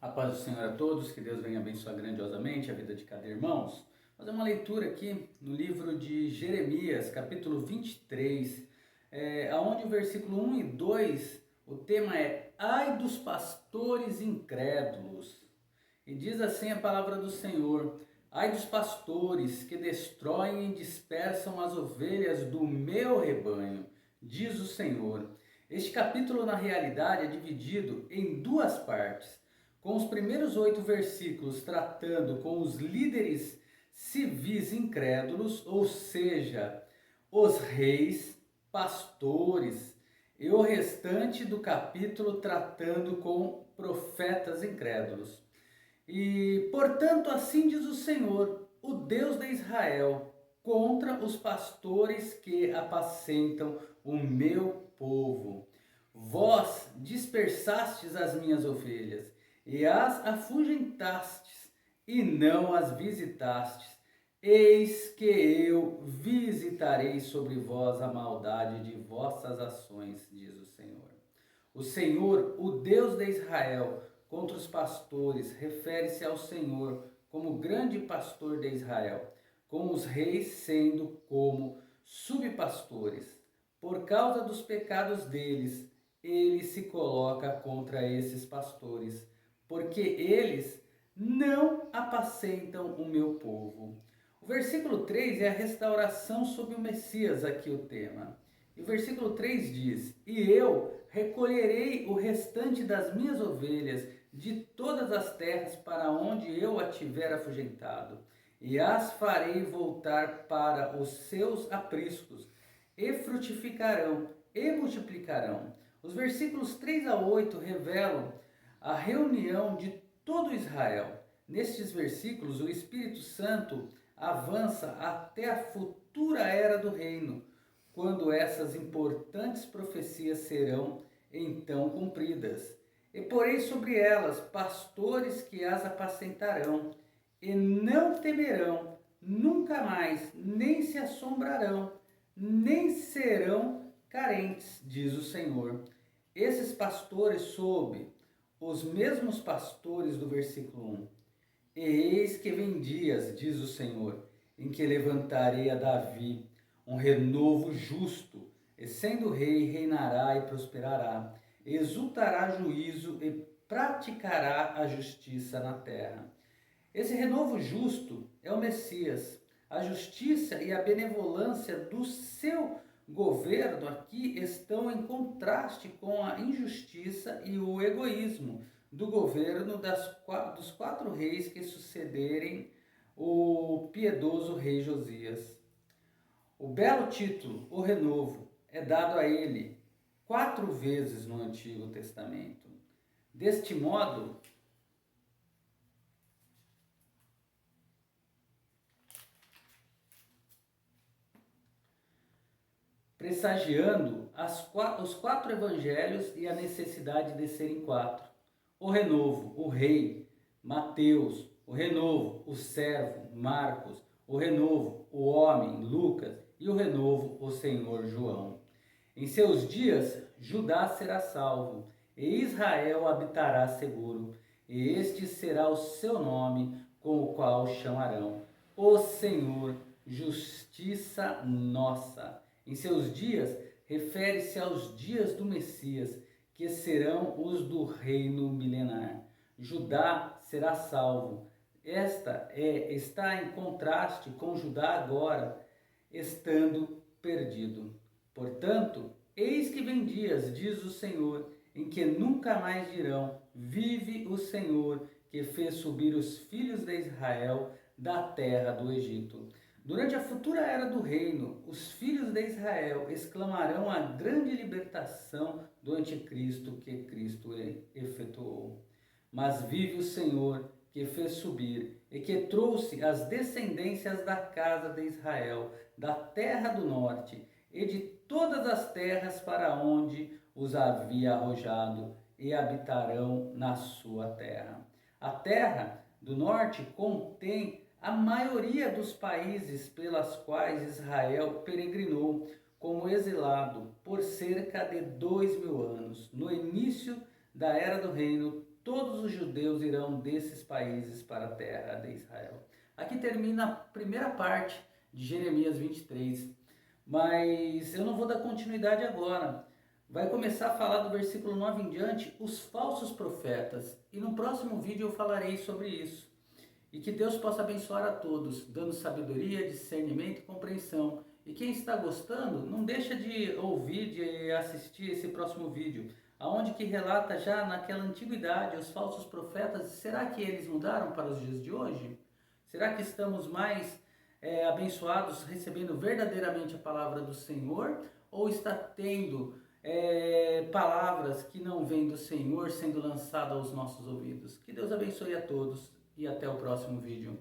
A paz do Senhor a todos, que Deus venha abençoar grandiosamente a vida de cada irmão. Vou fazer uma leitura aqui no livro de Jeremias, capítulo 23, onde o versículo 1 e 2, o tema é Ai dos pastores incrédulos. E diz assim a palavra do Senhor: Ai dos pastores que destroem e dispersam as ovelhas do meu rebanho, diz o Senhor. Este capítulo, na realidade, é dividido em duas partes, com os primeiros 8 versículos tratando com os líderes civis incrédulos, ou seja, os reis, pastores, e o restante do capítulo tratando com profetas incrédulos. E, portanto, assim diz o Senhor, o Deus de Israel, contra os pastores que apacentam o meu povo. Vós dispersastes as minhas ovelhas, e as afugentastes, e não as visitastes. Eis que eu visitarei sobre vós a maldade de vossas ações, diz o Senhor. O Senhor, o Deus de Israel, contra os pastores, refere-se ao Senhor como grande pastor de Israel, com os reis sendo como subpastores. Por causa dos pecados deles, ele se coloca contra esses pastores, porque eles não apacentam o meu povo. O versículo 3 é a restauração sob o Messias, aqui o tema. E o versículo 3 diz: E eu recolherei o restante das minhas ovelhas de todas as terras para onde eu a tiver afugentado, e as farei voltar para os seus apriscos, e frutificarão e multiplicarão. Os versículos 3 a 8 revelam a reunião de todo Israel. Nestes versículos, o Espírito Santo avança até a futura era do reino, quando essas importantes profecias serão então cumpridas. E porei sobre elas pastores que as apacentarão, e não temerão nunca mais, nem se assombrarão, nem serão carentes, diz o Senhor. Esses pastores sob os mesmos pastores do versículo 1. E eis que vem dias, diz o Senhor, em que levantarei a Davi um renovo justo, e sendo rei, reinará e prosperará, exultará juízo e praticará a justiça na terra. Esse renovo justo é o Messias. A justiça e a benevolência do seu governo aqui estão em contraste com a injustiça e o egoísmo do governo dos 4 reis que sucederem o piedoso rei Josias. O belo título, o renovo, é dado a ele 4 vezes no Antigo Testamento. Deste modo, pressagiando os 4 evangelhos e a necessidade de serem 4. O renovo, o rei, Mateus; o renovo, o servo, Marcos; o renovo, o homem, Lucas; e o renovo, o Senhor, João. Em seus dias, Judá será salvo, e Israel habitará seguro, e este será o seu nome, com o qual chamarão: O Senhor, justiça nossa. Em seus dias, refere-se aos dias do Messias, que serão os do reino milenar. Judá será salvo. Está em contraste com Judá agora, estando perdido. Portanto, eis que vem dias, diz o Senhor, em que nunca mais dirão: Vive o Senhor, que fez subir os filhos de Israel da terra do Egito. Durante a futura era do reino, os filhos de Israel exclamarão a grande libertação do anticristo que Cristo efetuou. Mas vive o Senhor, que fez subir e que trouxe as descendências da casa de Israel, da terra do norte e de todas as terras para onde os havia arrojado, e habitarão na sua terra. A terra do norte contém a maioria dos países pelas quais Israel peregrinou como exilado por cerca de 2000 anos. No início da era do reino, todos os judeus irão desses países para a terra de Israel. Aqui termina a primeira parte de Jeremias 23, mas eu não vou dar continuidade agora. Vai começar a falar do versículo 9 em diante, os falsos profetas, e no próximo vídeo eu falarei sobre isso. E que Deus possa abençoar a todos, dando sabedoria, discernimento e compreensão. E quem está gostando, não deixa de ouvir, de assistir esse próximo vídeo, aonde que relata já naquela antiguidade os falsos profetas. Será que eles mudaram para os dias de hoje? Será que estamos mais abençoados, recebendo verdadeiramente a palavra do Senhor? Ou está tendo palavras que não vêm do Senhor sendo lançadas aos nossos ouvidos? Que Deus abençoe a todos e até o próximo vídeo.